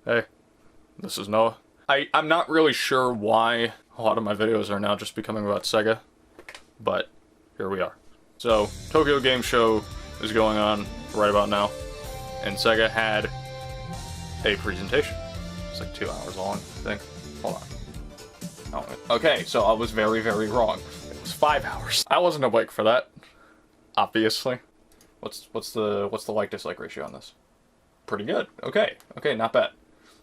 Hey, this is Noah. I'm not really sure why a lot of my videos are now just becoming about SEGA, but here we are. So, Tokyo Game Show is going on right about now, and SEGA had a presentation. It's like 2 hours long, I think. Hold on. Oh, okay, so I was very, very wrong. It was 5 hours. I wasn't awake for that, obviously. What's the like-dislike ratio on this? Pretty good. Okay, not bad.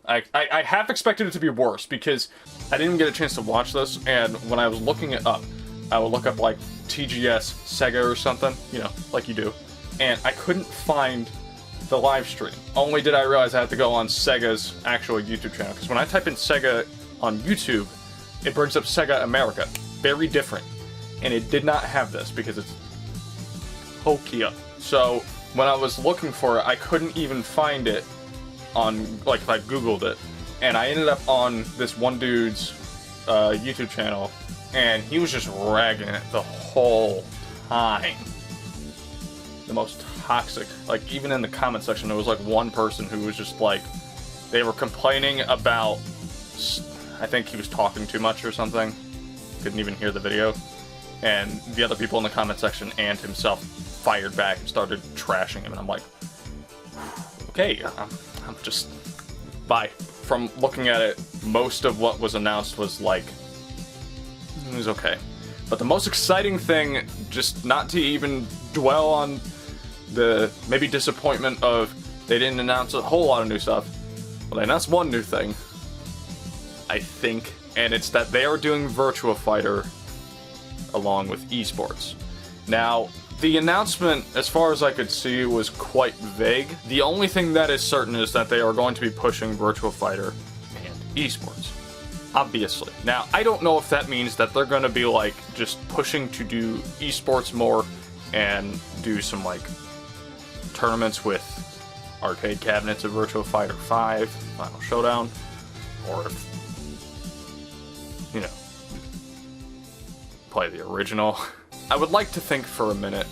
I half expected it to be worse because I didn't get a chance to watch this, and when I was looking it up, I would look up like TGS SEGA or something, you know, like you do, and I couldn't find the live stream. Only did I realize I had to go on SEGA's actual YouTube channel, because when I type in SEGA on YouTube, it brings up SEGA America. Very different. And it did not have this because it's Hokia. So when I was looking for it, I couldn't even find it on, like, if I Googled it. And I ended up on this one dude's YouTube channel, and he was just ragging it the whole time. The most toxic. Like, even in the comment section, there was like one person who was just like, they were complaining about, I think he was talking too much or something. Couldn't even hear the video. And the other people in the comment section and himself fired back and started trashing him, and I'm like, okay, I'm just, bye. From looking at it, most of what was announced was like, it was okay. But the most exciting thing, just not to even dwell on the maybe disappointment of they didn't announce a whole lot of new stuff. Well, they announced one new thing, I think, and it's that they are doing Virtua Fighter along with esports. Now, the announcement, as far as I could see, was quite vague. The only thing that is certain is that they are going to be pushing Virtua Fighter and esports. Obviously. Now, I don't know if that means that they're going to be, like, just pushing to do esports more and do some, like, tournaments with arcade cabinets of Virtua Fighter 5, Final Showdown, or if, you know, play the original. I would like to think for a minute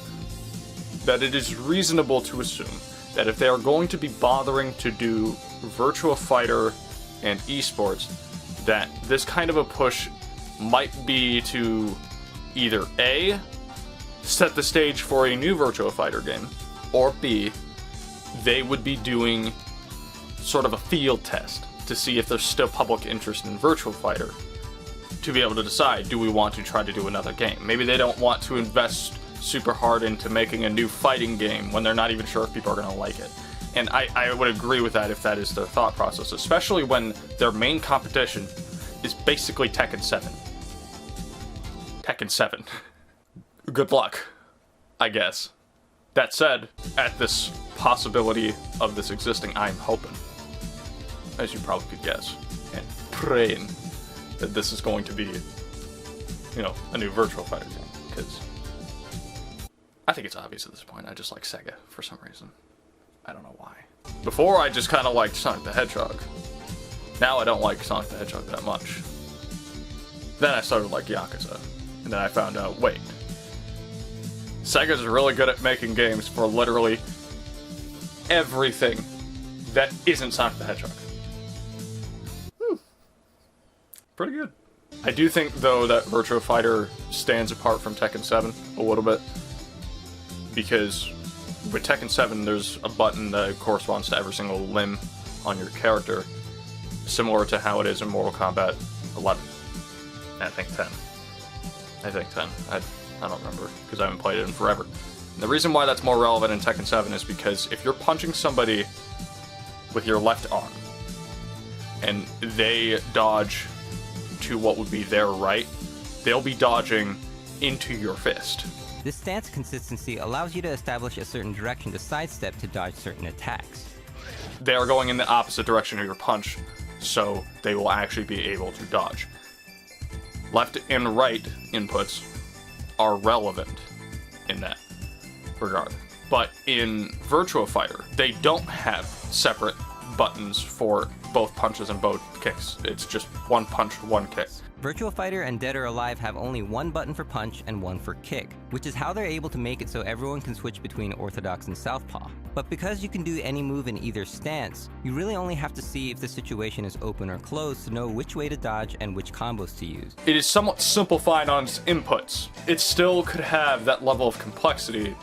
that it is reasonable to assume that if they are going to be bothering to do Virtua Fighter and esports, that this kind of a push might be to either A, set the stage for a new Virtua Fighter game, or B, they would be doing sort of a field test to see if there's still public interest in Virtua Fighter, to be able to decide, do we want to try to do another game? Maybe they don't want to invest super hard into making a new fighting game when they're not even sure if people are going to like it. And I would agree with that if that is their thought process, especially when their main competition is basically Tekken 7. Tekken 7. Good luck, I guess. That said, at this possibility of this existing, I'm hoping, as you probably could guess, and praying, that this is going to be, you know, a new Virtua Fighter game, because I think it's obvious at this point. I just like SEGA for some reason. I don't know why. Before, I just kind of liked Sonic the Hedgehog. Now I don't like Sonic the Hedgehog that much. Then I started like Yakuza, and then I found out, wait, SEGA's really good at making games for literally everything that isn't Sonic the Hedgehog. Pretty good. I do think, though, that Virtua Fighter stands apart from Tekken 7 a little bit, because with Tekken 7, there's a button that corresponds to every single limb on your character, similar to how it is in Mortal Kombat 11. I think 10. I don't remember, because I haven't played it in forever. And the reason why that's more relevant in Tekken 7 is because if you're punching somebody with your left arm, and they dodge to what would be their right, they'll be dodging into your fist. This stance consistency allows you to establish a certain direction to sidestep to dodge certain attacks. They are going in the opposite direction of your punch, so they will actually be able to dodge. Left and right inputs are relevant in that regard. But in Virtua Fighter, they don't have separate buttons for both punches and both kicks. It's just one punch, one kick. Virtua Fighter and Dead or Alive have only one button for punch and one for kick, which is how they're able to make it so everyone can switch between orthodox and southpaw. But because you can do any move in either stance, you really only have to see if the situation is open or closed to know which way to dodge and which combos to use. It is somewhat simplified on its inputs. It still could have that level of complexity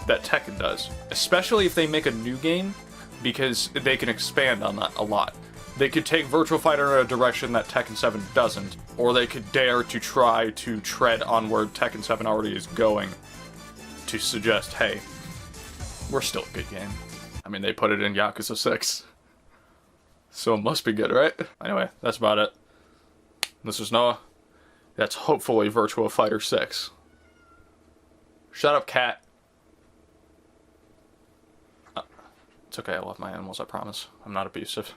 that Tekken does, especially if they make a new game, because they can expand on that a lot. They could take Virtua Fighter in a direction that Tekken 7 doesn't, or they could dare to try to tread on where Tekken 7 already is going to suggest, hey, we're still a good game. I mean, they put it in Yakuza 6, so it must be good, right? Anyway, that's about it. This is Noah. That's hopefully Virtua Fighter 6. Shut up, cat. It's okay, I love my animals, I promise. I'm not abusive.